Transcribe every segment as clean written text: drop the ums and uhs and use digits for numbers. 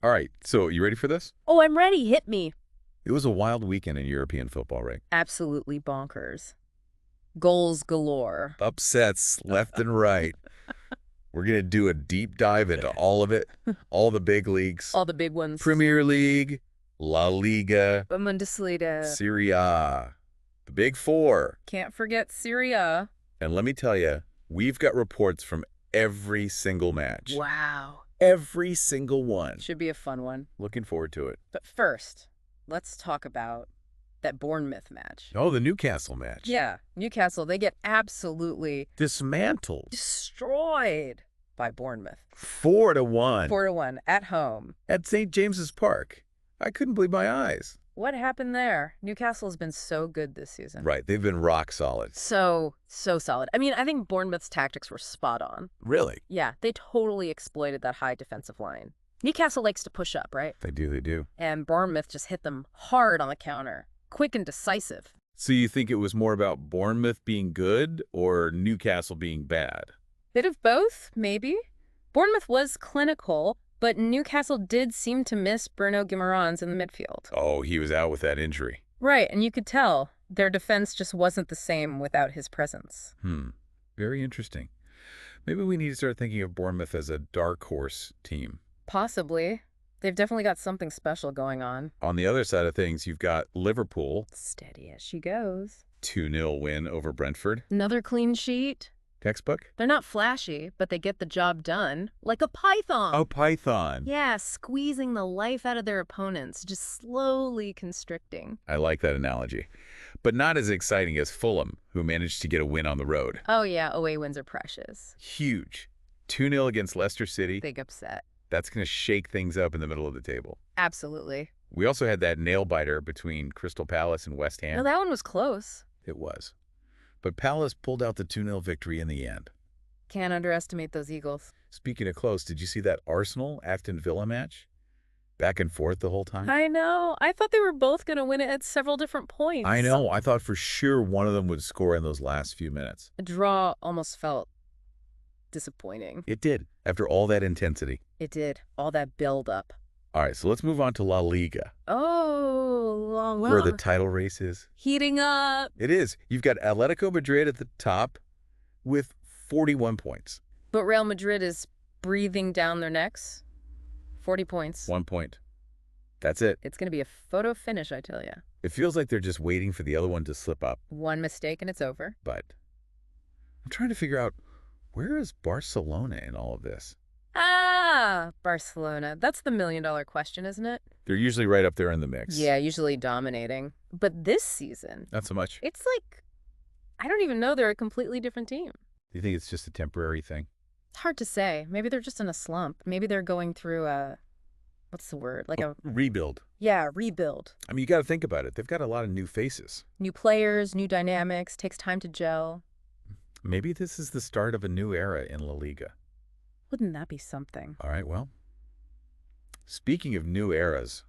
All right, so you ready for this? Oh, I'm ready. Hit me. It was a wild weekend in European football, right? Absolutely bonkers. Goals galore. Upsets left and right. We're going to do a deep dive into all of it, all the big leagues. All the big ones. Premier League, La Liga, Bundesliga. Serie A, the Big Four. Can't forget Syria. And let me tell you, we've got reports from every single match. Wow. Every single one. Should be a fun one. Looking forward to it. But first, let's talk about that Bournemouth match. Oh, the Newcastle match. Yeah, Newcastle, they get absolutely Dismantled. destroyed by Bournemouth. 4-1. 4-1 at home. At St. James's Park. I couldn't believe my eyes. What happened there? Newcastle's been so good this season. Right, they've been rock solid. So solid. I mean, I think Bournemouth's tactics were spot on. Really? Yeah, they totally exploited that high defensive line. Newcastle likes to push up, right? They do. And Bournemouth just hit them hard on the counter. Quick and decisive. So you think it was more about Bournemouth being good or Newcastle being bad? Bit of both, maybe. Bournemouth was clinical, but Newcastle did seem to miss Bruno Guimaraes in the midfield. Oh, he was out with that injury. Right, and you could tell their defense just wasn't the same without his presence. Very interesting. Maybe we need to start thinking of Bournemouth as a dark horse team. Possibly. They've definitely got something special going on. On the other side of things, you've got Liverpool. Steady as she goes. 2-0 win over Brentford. Another clean sheet. Textbook? They're not flashy, but they get the job done. Like a python. Oh, Python. Yeah, squeezing the life out of their opponents, just slowly constricting. I like that analogy. But not as exciting as Fulham, who managed to get a win on the road. Oh yeah, away wins are precious. Huge. 2-0 against Leicester City. Big upset. That's going to shake things up in the middle of the table. Absolutely. We also had that nail-biter between Crystal Palace and West Ham. No, that one was close. It was. But Palace pulled out the 2-0 victory in the end. Can't underestimate those Eagles. Speaking of close, did you see that Arsenal-Aston Villa match? Back and forth the whole time? I know. I thought they were both going to win it at several different points. I know. I thought for sure one of them would score in those last few minutes. A draw almost felt disappointing. It did, after all that intensity. It did. All that build-up. All right, so let's move on to La Liga, Oh, well, where the title race is. heating up. It is. You've got Atletico Madrid at the top with 41 points. But Real Madrid is breathing down their necks. 40 points. 1 point. That's it. It's going to be a photo finish, I tell you. It feels like they're just waiting for the other one to slip up. One mistake and it's over. But I'm trying to figure out, where is Barcelona in all of this? Ah, Barcelona. That's the million-dollar question, isn't it? They're usually right up there in the mix. Yeah, usually dominating. But this season, Not so much. it's like, I don't even know, they're a completely different team. Do you think it's just a temporary thing? It's hard to say. Maybe they're just in a slump. Maybe they're going through what's the word? Like a, Rebuild. yeah, rebuild. I mean, you got to think about it. They've got a lot of new faces. New players, new dynamics, takes time to gel. Maybe this is the start of a new era in La Liga. Wouldn't that be something? All right, well, speaking of new eras,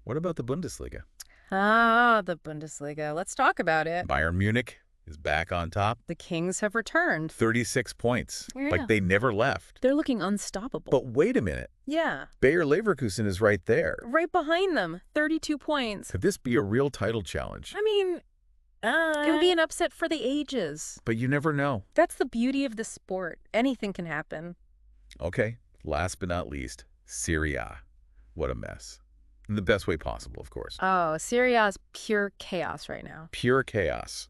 what about the Bundesliga? Ah, the Bundesliga. Let's talk about it. Bayern Munich is back on top. The Kings have returned. 36 points. Yeah. Like they never left. They're looking unstoppable. But wait a minute. Yeah, Bayer Leverkusen is right there. right behind them. 32 points. Could this be a real title challenge? I mean, it would be an upset for the ages. But you never know. That's the beauty of the sport. Anything can happen. Okay, last but not least, Serie A. What a mess. In the best way possible, of course. Oh, Serie A is pure chaos right now. Pure chaos.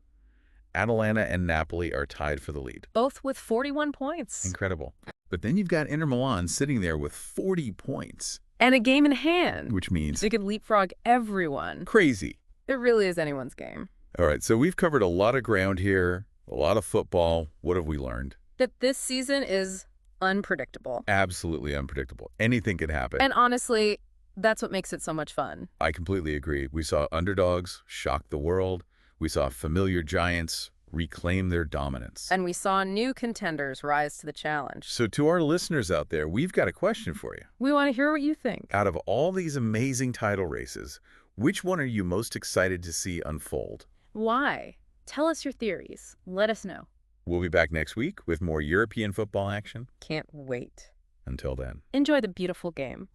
Atalanta and Napoli are tied for the lead. Both with 41 points. Incredible. But then you've got Inter Milan sitting there with 40 points, And a game in hand. which means They could leapfrog everyone. crazy. It really is anyone's game. All right, so we've covered a lot of ground here, a lot of football. What have we learned? That this season is unpredictable. Absolutely unpredictable. Anything could happen. And honestly, that's what makes it so much fun. I completely agree. We saw underdogs shock the world. We saw familiar giants reclaim their dominance. And we saw new contenders rise to the challenge. So to our listeners out there, we've got a question for you. We want to hear what you think. Out of all these amazing title races, which one are you most excited to see unfold? Why? Tell us your theories. Let us know. We'll be back next week with more European football action. Can't wait. Until then. Enjoy the beautiful game.